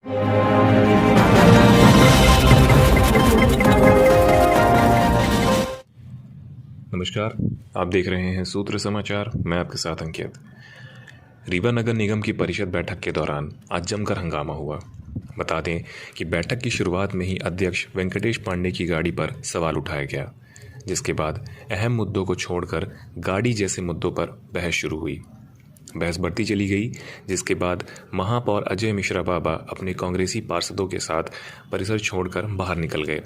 नमस्कार, आप देख रहे हैं सूत्र समाचार। मैं आपके साथ अंकित। रीवा नगर निगम की परिषद बैठक के दौरान आज जमकर हंगामा हुआ। बता दें कि बैठक की शुरुआत में ही अध्यक्ष वेंकटेश पांडे की गाड़ी पर सवाल उठाया गया, जिसके बाद अहम मुद्दों को छोड़कर गाड़ी जैसे मुद्दों पर बहस शुरू हुई। बहस बढ़ती चली गई, जिसके बाद महापौर अजय मिश्रा बाबा अपने कांग्रेसी पार्षदों के साथ परिसर छोड़कर बाहर निकल गए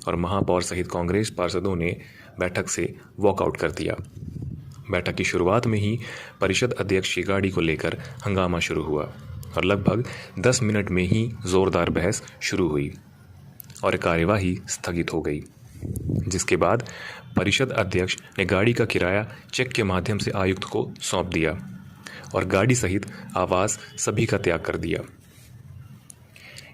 और महापौर सहित कांग्रेस पार्षदों ने बैठक से वॉकआउट कर दिया। बैठक की शुरुआत में ही परिषद अध्यक्ष की गाड़ी को लेकर हंगामा शुरू हुआ और लगभग 10 मिनट में ही जोरदार बहस शुरू हुई और कार्यवाही स्थगित हो गई, जिसके बाद परिषद अध्यक्ष ने गाड़ी का किराया चेक के माध्यम से आयुक्त को सौंप दिया और गाड़ी सहित आवास सभी का त्याग कर दिया।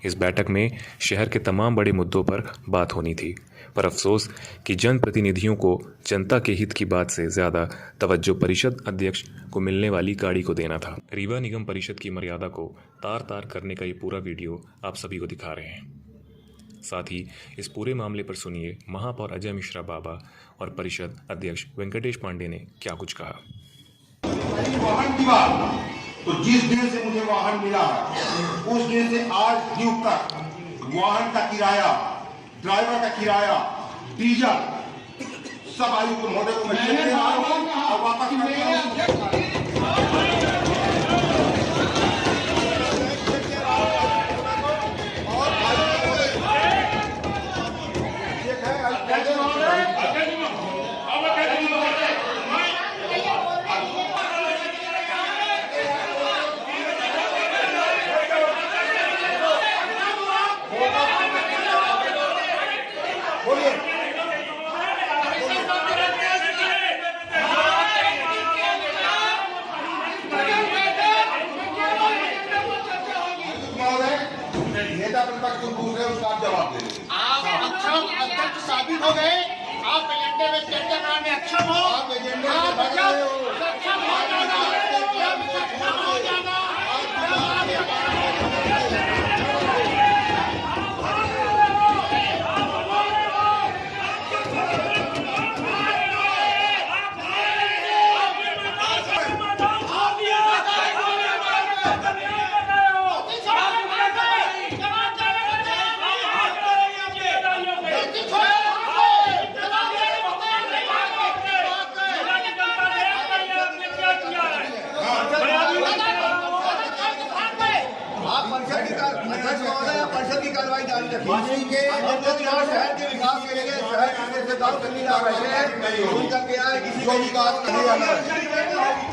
इस बैठक में शहर के तमाम बड़े मुद्दों पर बात होनी थी, पर अफसोस कि जनप्रतिनिधियों को जनता के हित की बात से ज़्यादा तवज्जो परिषद अध्यक्ष को मिलने वाली गाड़ी को देना था। रीवा निगम परिषद की मर्यादा को तार तार करने का ये पूरा वीडियो आप सभी को दिखा रहे हैं। साथ ही इस पूरे मामले पर सुनिए महापौर अजय मिश्रा बाबा और परिषद अध्यक्ष वेंकटेश पांडे ने क्या कुछ कहा। तो जिस दिन से मुझे वाहन मिला है उस दिन से आज दिन तक वाहन का किराया, ड्राइवर का किराया, डीजल सब आयुक्त महोदय को मैं चेक दे रहा हूं और वापस कर अध्यक्ष साबित हो गए। आप एजेंडे में चर्चा कराने में अक्षम हो। आप एजेंडे हो जाना। परिषद की कार्रवाई जारी रखी शहर के विकास के लिए शहर से दाव करने जा रहे हैं। उनका क्या है, किसी को विकास नहीं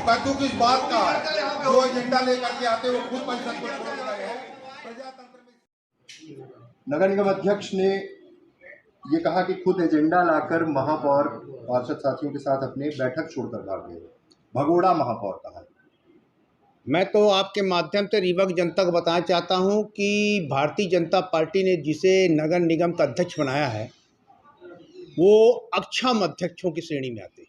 परंतु किस बात का है जो एजेंडा लेकर के आते वो खुद परिषद को छोड़ रहे हैं। नगर निगम अध्यक्ष ने ये कहा कि खुद एजेंडा लाकर महापौर पार्षद साथियों के साथ अपने बैठक छोड़कर भाग गए। भगोड़ा महापौर कहा। मैं तो आपके माध्यम से रीवा की जनता को बताना चाहता हूं कि भारतीय जनता पार्टी ने जिसे नगर निगम का अध्यक्ष बनाया है वो अक्षम अध्यक्षों की श्रेणी में आते।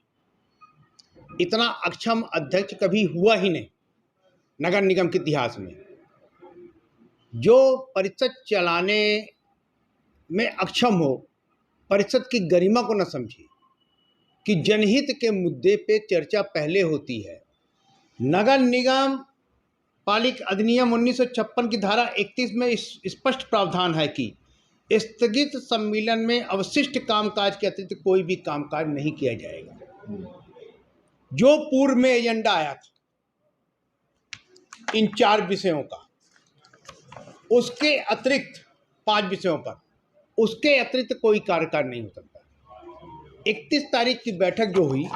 इतना अक्षम अध्यक्ष कभी हुआ ही नहीं नगर निगम के इतिहास में। जो परिषद चलाने में अक्षम हो, परिषद की गरिमा को न समझे कि जनहित के मुद्दे पे चर्चा पहले होती है। नगर निगम पालिका अधिनियम 1956 की धारा 31 में स्पष्ट प्रावधान है कि स्थगित सम्मेलन में अवशिष्ट कामकाज के अतिरिक्त कोई भी कामकाज नहीं किया जाएगा। जो पूर्व में एजेंडा आया था इन 4 विषयों का, उसके अतिरिक्त 5 विषयों पर, उसके अतिरिक्त कोई कार्यकाल नहीं हो सकता। 31 तारीख की बैठक जो हुई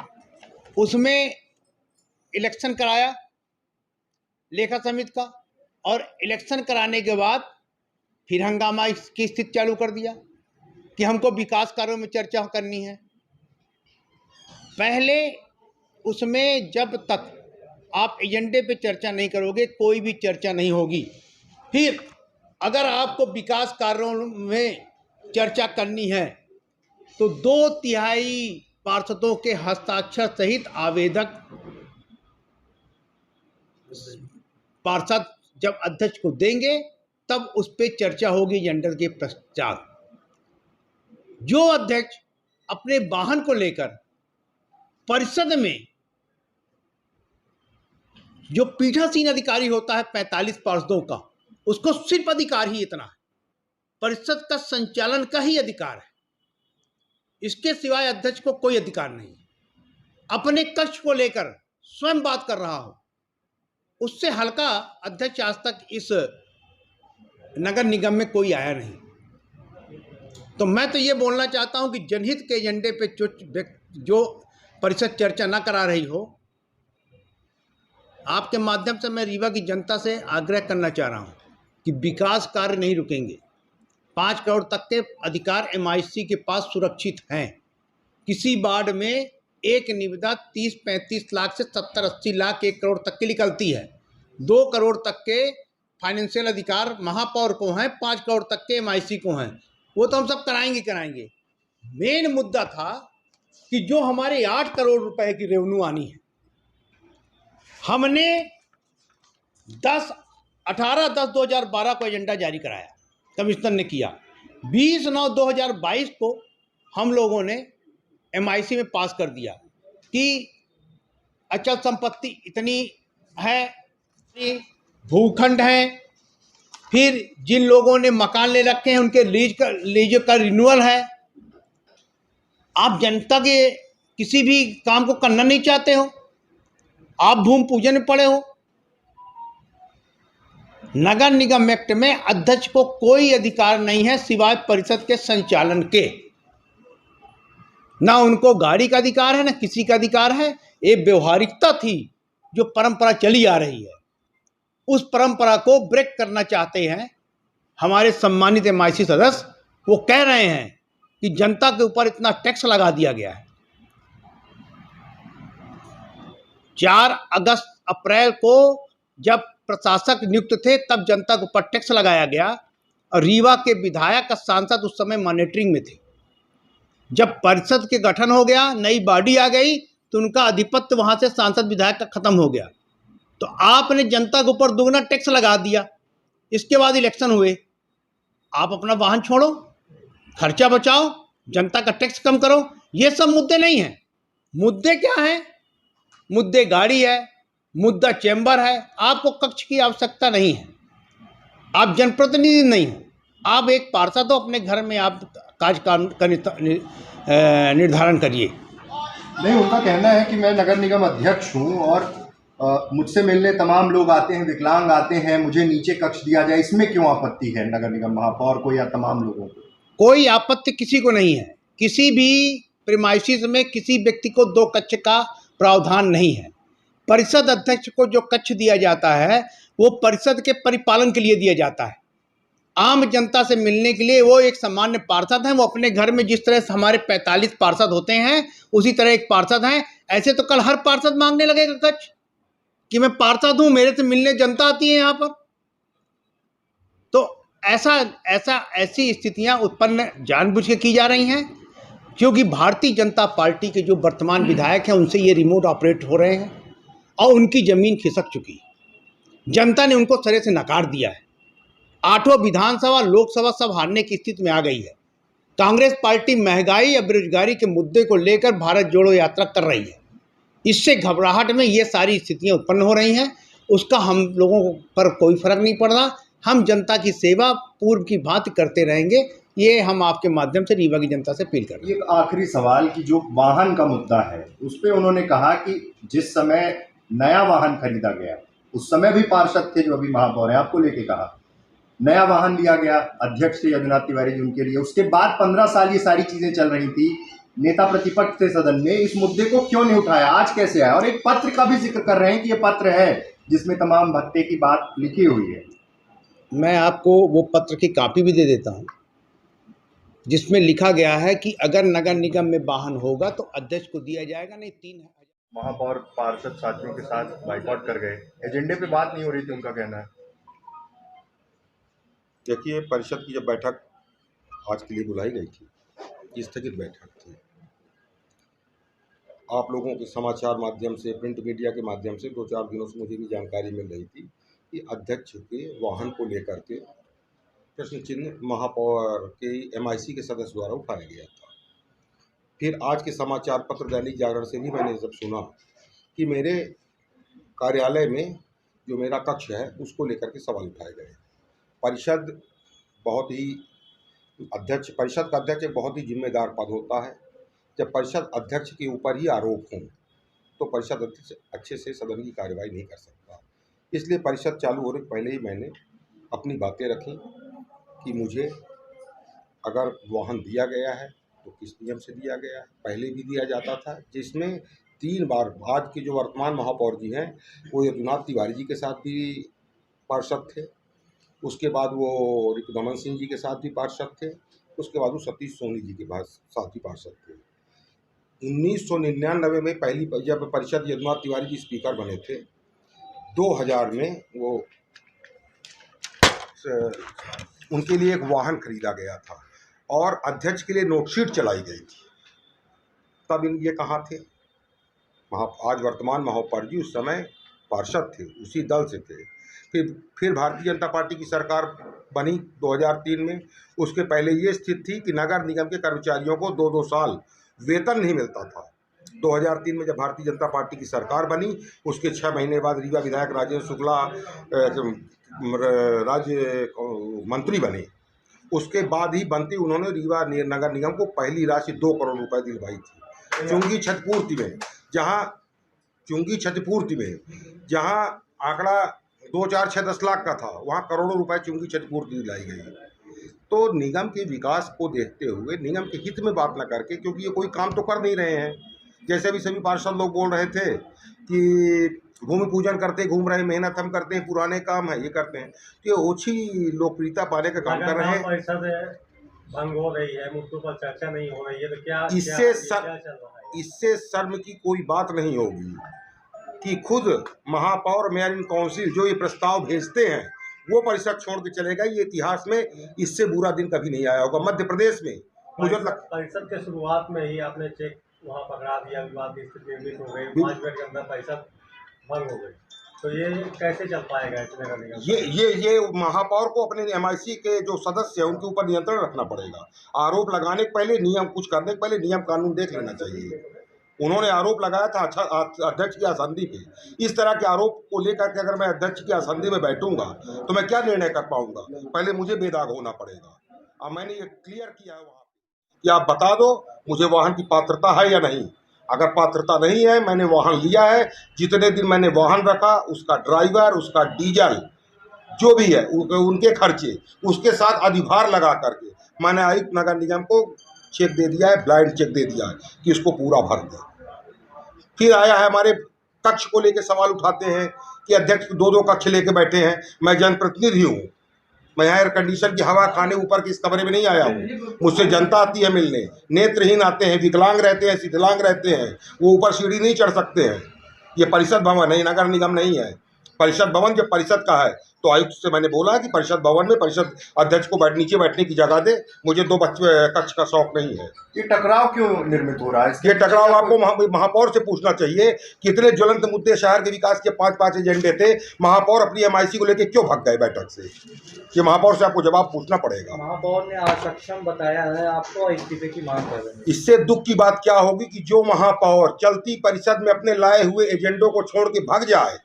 उसमें इलेक्शन कराया लेखा समिति का, और इलेक्शन कराने के बाद फिर हंगामा की स्थिति चालू कर दिया कि हमको विकास कार्यों में चर्चा करनी है। पहले उसमें जब तक आप एजेंडे पे चर्चा नहीं करोगे कोई भी चर्चा नहीं होगी। फिर अगर आपको विकास कार्यों में चर्चा करनी है तो 2/3 पार्षदों के हस्ताक्षर सहित आवेदक पार्षद जब अध्यक्ष को देंगे तब उस पर चर्चा होगी एजेंडा के पश्चात। जो अध्यक्ष अपने वाहन को लेकर परिषद में जो पीठासीन अधिकारी होता है 45 पार्षदों का, उसको सिर्फ अधिकार ही इतना है, परिषद का संचालन का ही अधिकार है, इसके सिवाय अध्यक्ष को कोई अधिकार नहीं है। अपने कक्ष को लेकर स्वयं बात कर रहा हो, उससे हल्का अध्यक्ष आज तक इस नगर निगम में कोई आया नहीं। तो मैं तो ये बोलना चाहता हूं कि जनहित के एजेंडे पे जो परिषद चर्चा ना करा रही हो, आपके माध्यम से मैं रीवा की जनता से आग्रह करना चाह रहा हूं कि विकास कार्य नहीं रुकेंगे। 5 करोड़ तक के अधिकार MIC के पास सुरक्षित हैं। किसी वार्ड में एक निविदा 30-35 लाख से 70-80 लाख 1 करोड़ तक की निकलती है। 2 करोड़ तक के फाइनेंशियल अधिकार महापौर को हैं, 5 करोड़ तक के MIC को हैं। वो तो हम सब कराएंगे। मेन मुद्दा था कि जो हमारे 8 करोड़ रुपए की रेवेन्यू आनी है, हमने 18/10/2012 को एजेंडा जारी कराया, कमिश्नर ने किया। 20/9/2022 को हम लोगों ने MIC में पास कर दिया कि अचल संपत्ति इतनी है, भूखंड है, फिर जिन लोगों ने मकान ले रखे हैं उनके लीज का रिन्यूअल है। आप जनता के किसी भी काम को करना नहीं चाहते हो, आप भूमि पूजन में पड़े हो। नगर निगम एक्ट में अध्यक्ष को कोई अधिकार नहीं है सिवाय परिषद के संचालन के। ना उनको गाड़ी का अधिकार है, ना किसी का अधिकार है। ये व्यवहारिकता थी जो परंपरा चली आ रही है, उस परंपरा को ब्रेक करना चाहते हैं हमारे सम्मानित MIC सदस्य। वो कह रहे हैं कि जनता के ऊपर इतना टैक्स लगा दिया गया है। 4 अप्रैल को जब प्रशासक नियुक्त थे तब जनता के ऊपर टैक्स लगाया गया, और रीवा के विधायक और सांसद उस समय मॉनिटरिंग में थे। जब परिषद के गठन हो गया, नई बॉडी आ गई, तो उनका आधिपत्य वहां से सांसद विधायक का खत्म हो गया। तो आपने जनता के ऊपर दुगना टैक्स लगा दिया। इसके बाद इलेक्शन हुए, आप अपना वाहन छोड़ो, खर्चा बचाओ, जनता का टैक्स कम करो। ये सब मुद्दे नहीं हैं। मुद्दे क्या हैं? मुद्दे गाड़ी है, मुद्दा चैम्बर है। आपको कक्ष की आवश्यकता नहीं है, आप जनप्रतिनिधि नहीं हो, आप एक पार्षद हो। अपने घर में आप कार्य का निर्धारण करिए। नहीं, उनका कहना है कि मैं नगर निगम अध्यक्ष हूं और मुझसे मिलने तमाम लोग आते हैं, विकलांग आते हैं, मुझे नीचे कक्ष दिया जाए, इसमें क्यों आपत्ति है नगर निगम महापौर को या तमाम लोगों को? कोई आपत्ति किसी को नहीं है। किसी भी प्रीमाइसिस में किसी व्यक्ति को 2 कक्ष का प्रावधान नहीं है। परिषद अध्यक्ष को जो कक्ष दिया जाता है वो परिषद के परिपालन के लिए दिया जाता है, आम जनता से मिलने के लिए। वो एक सामान्य पार्षद हैं, वो अपने घर में जिस तरह से हमारे 45 पार्षद होते हैं उसी तरह एक पार्षद हैं। ऐसे तो कल हर पार्षद मांगने लगेगा कक्ष कि मैं पार्षद हूं, मेरे से मिलने जनता आती है यहाँ पर। तो ऐसी स्थितियां उत्पन्न जानबूझ के की जा रही हैं, क्योंकि भारतीय जनता पार्टी के जो वर्तमान विधायक हैं उनसे ये रिमोट ऑपरेट हो रहे हैं और उनकी जमीन खिसक चुकी। जनता ने उनको सिरे से नकार दिया है। 8वां विधानसभा लोकसभा सब हारने की स्थिति में आ गई है। कांग्रेस पार्टी महंगाई या बेरोजगारी के मुद्दे को लेकर भारत जोड़ो यात्रा कर रही है। इससे घबराहट में ये सारी स्थितियां उत्पन्न हो रही हैं। उसका हम लोगों पर कोई फर्क नहीं पड़ रहा। हम जनता की सेवा पूर्व की भांति करते रहेंगे। ये हम आपके माध्यम से रीवा की जनता से अपील कर रहे हैं। एक आखिरी सवाल कि जो वाहन का मुद्दा है उस पर उन्होंने कहा कि जिस समय नया वाहन खरीदा गया उस समय भी पार्षद थे जो अभी महापौर हैं, आपको लेके कहा नया वाहन लिया गया अध्यक्ष थे यदुनाथ तिवारी जी उनके लिए। उसके बाद 15 साल ये सारी चीजें चल रही थी, नेता प्रतिपक्ष थे सदन में, इस मुद्दे को क्यों नहीं उठाया? आज कैसे आया? और एक पत्र का भी जिक्र कर रहे हैं कि ये पत्र है जिसमें तमाम भत्ते की बात लिखी हुई है। मैं आपको वो पत्र की कॉपी भी दे देता हूँ जिसमें लिखा गया है कि अगर नगर निगम में वाहन होगा तो अध्यक्ष को दिया जाएगा। नहीं, 3 महापौर पार्षद साथियों के साथ बाइकआउट कर गए, एजेंडे पे बात नहीं हो रही थी, उनका कहना है। देखिए, परिषद की जब बैठक आज के लिए बुलाई गई थी, स्थगित बैठक थी। आप लोगों के समाचार माध्यम से, प्रिंट मीडिया के माध्यम से 2-4 दिनों से मुझे भी जानकारी मिल रही थी कि अध्यक्ष के वाहन को लेकर के प्रश्न चिन्ह महापौर के MIC के सदस्य द्वारा उठाया गया था। फिर आज के समाचार पत्र दैनिक जागरण से भी मैंने जब सुना कि मेरे कार्यालय में जो मेरा कक्ष है उसको लेकर के सवाल उठाए गए। परिषद का अध्यक्ष एक बहुत ही जिम्मेदार पद होता है। जब परिषद अध्यक्ष के ऊपर ही आरोप हों तो परिषद अध्यक्ष अच्छे से सदन की कार्यवाही नहीं कर सकता। इसलिए परिषद चालू होने से पहले ही मैंने अपनी बातें रखी कि मुझे अगर वाहन दिया गया है तो किस नियम से दिया गया है। पहले भी दिया जाता था, जिसमें 3 बार आज के जो वर्तमान महापौर जी हैं वो यदुनाथ तिवारी जी के साथ भी पार्षद थे, उसके बाद वो रिपुदमन सिंह जी के साथ भी पार्षद थे, उसके बाद वो सतीश सोनी जी के साथ भी पार्षद थे। 1999 में पहली जब परिषद यदुनाथ तिवारी जी स्पीकर बने थे, 2000 में वो उनके लिए एक वाहन खरीदा गया था और अध्यक्ष के लिए नोटशीट चलाई गई थी। तब ये कहाँ थे? आज वर्तमान महापौर जी उस समय पार्षद थे, उसी दल से थे। फिर भारतीय जनता पार्टी की सरकार बनी 2003 में। उसके पहले ये स्थिति थी कि नगर निगम के कर्मचारियों को 2-2 साल वेतन नहीं मिलता था। 2003 में जब भारतीय जनता पार्टी की सरकार बनी, उसके 6 महीने बाद रीवा विधायक राजेंद्र शुक्ला राज्य मंत्री बने। उसके बाद ही बनते उन्होंने रीवा नगर निगम को पहली राशि 2 करोड़ रुपए दिलवाई थी चुंगी क्षतिपूर्ति में, जहां आंकड़ा 2, 4, 6, 10 लाख का था, वहां करोड़ों रुपए चुंगी क्षतिपूर्ति दिलाई गई। तो निगम के विकास को देखते हुए निगम के हित में बात न करके, क्योंकि ये कोई काम तो कर नहीं रहे हैं, जैसे भी सभी पार्षद लोग बोल रहे थे कि भूमि पूजन करते घूम रहे, मेहनत हम करते हैं, पुराने काम है ये करते हैं, तो ये ओछी लोकप्रियता पाने का काम कर रहे हैं। भंग हो रही है, मुद्दों पर चर्चा नहीं हो रही है, तो क्या इससे शर्म की कोई बात नहीं होगी कि खुद महापौर मेयर इन काउंसिल जो ये प्रस्ताव भेजते हैं वो परिषद छोड़ के चलेगा। ये इतिहास में इससे बुरा दिन कभी नहीं आया होगा मध्य प्रदेश में। मुझे परिषद के शुरुआत में ही आपने चेक वहाँ पकड़ा दिया, विवाद की स्थिति निर्मित हो गई, 5 मिनट के अंदर परिषद भंग हो गई, तो ये कैसे चल पाएगा इस नगर निगम? ये महापौर को अपने MIC के जो सदस्य हैं उनके ऊपर नियंत्रण रखना पड़ेगा। आरोप लगाने के पहले कुछ करने के पहले नियम कानून देख लेना चाहिए। उन्होंने आरोप लगाया था अध्यक्ष की आसंदी पे। इस तरह के आरोप को लेकर के अगर मैं अध्यक्ष की आसंदी में बैठूंगा तो मैं क्या निर्णय कर पाऊंगा? पहले मुझे बेदाग होना पड़ेगा। अब मैंने ये क्लियर किया है वहाँ कि आप बता दो मुझे वाहन की पात्रता है या नहीं। अगर पात्रता नहीं है, मैंने वाहन लिया है, जितने दिन मैंने वाहन रखा उसका ड्राइवर, उसका डीजल जो भी है उनके खर्चे, उसके साथ अधिभार लगा करके मैंने आयुक्त नगर निगम को चेक दे दिया है, ब्लाइंड चेक दे दिया है कि इसको पूरा भर दे। फिर आया है हमारे कक्ष को लेकर सवाल उठाते हैं कि अध्यक्ष 2-2 कक्ष लेके बैठे हैं। मैं जनप्रतिनिधि हूँ, मैं एयर कंडीशन की हवा खाने ऊपर के इस कमरे में नहीं आया हूँ। मुझसे जनता आती है मिलने, नेत्रहीन आते हैं, विकलांग रहते हैं, शिथिलांग रहते हैं, वो ऊपर सीढ़ी नहीं चढ़ सकते हैं। ये परिषद भवन है, नगर निगम नहीं है। परिषद भवन जब परिषद का है तो आयुक्त से मैंने बोला कि परिषद भवन में परिषद अध्यक्ष को नीचे बैठने की जगह दे, मुझे 2 कक्ष का शौक नहीं है। ये टकराव क्यों निर्मित हो रहा है? ये टकराव आपको महापौर से पूछना चाहिए। कितने ज्वलंत मुद्दे शहर के विकास के 5-5 एजेंडे थे, महापौर अपनी MIC को लेकर क्यों भाग गए बैठक से? ये महापौर से आपको जवाब पूछना पड़ेगा। महापौर ने असक्षम बताया है आपको, इस्तीफे की मांग कर रहे हैं। इससे दुख की बात क्या होगी कि जो महापौर चलती परिषद में अपने लाए हुए एजेंडों को छोड़ के भाग जाए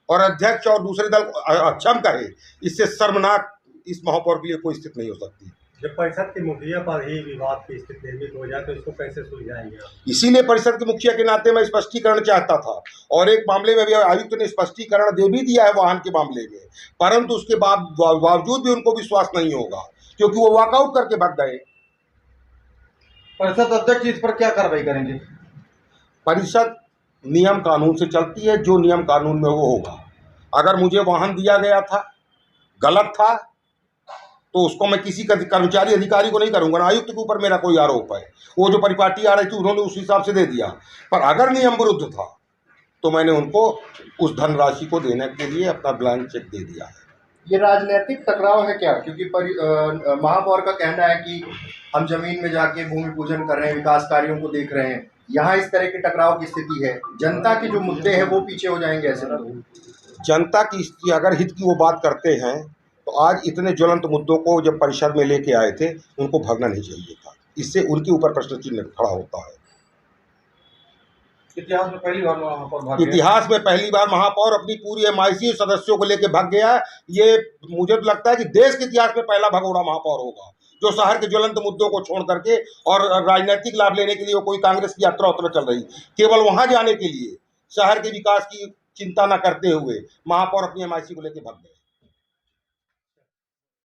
और अध्यक्ष और दूसरे दल को अक्षम कहे, इससे शर्मनाक इस महापौर के लिए कोई स्थिति नहीं हो सकती। जब परिषद के मुखिया पर ही विवाद की स्थिति निर्मित हो जाए तो इसको कैसे सुलझाएंगे? इसीलिए परिषद के मुखिया के नाते मैं स्पष्टीकरण चाहता था, और एक मामले में भी आयुक्त ने स्पष्टीकरण दे भी दिया है वाहन के मामले में, परंतु उसके बावजूद भी उनको विश्वास नहीं होगा क्योंकि वो वॉकआउट करके भाग गए। परिषद अध्यक्ष इस पर क्या कार्रवाई करेंगे? परिषद नियम कानून से चलती है, जो नियम कानून में वो होगा। अगर मुझे वाहन दिया गया था, गलत था, तो उसको मैं किसी कर्मचारी अधिकारी को नहीं करूंगा ना, आयुक्त के ऊपर मेरा कोई आरोप है। वो जो परिपाटी आ रही थी उन्होंने उस हिसाब से दे दिया, पर अगर नियम विरुद्ध था तो मैंने उनको उस धनराशि को देने के लिए अपना ब्लैंक चेक दे दिया है। ये राजनीतिक टकराव है क्या? क्योंकि महापौर का कहना है कि हम जमीन में जाके भूमि पूजन कर रहे हैं, विकास कार्यों को देख रहे हैं, यहाँ इस तरह के टकराव की स्थिति है, जनता के जो मुद्दे हैं वो पीछे हो जाएंगे ऐसे? जनता की अगर हित की वो बात करते हैं तो आज इतने ज्वलंत मुद्दों को जब परिषद में लेके आए थे, उनको भागना नहीं चाहिए था। इससे उनके ऊपर प्रश्न चिन्ह खड़ा होता है। इतिहास में पहली बार महापौर अपनी पूरी MIC सदस्यों को लेकर भाग गया। ये मुझे तो लगता है कि देश के इतिहास में पहला भगोड़ा महापौर होगा जो शहर के ज्वलंत मुद्दों को छोड़ करके और राजनीतिक लाभ लेने के लिए कोई कांग्रेस की यात्रा उतर चल रही, केवल वहां जाने के लिए शहर के विकास की चिंता न करते हुए महापौर अपनी MIC को लेकर भाग गए।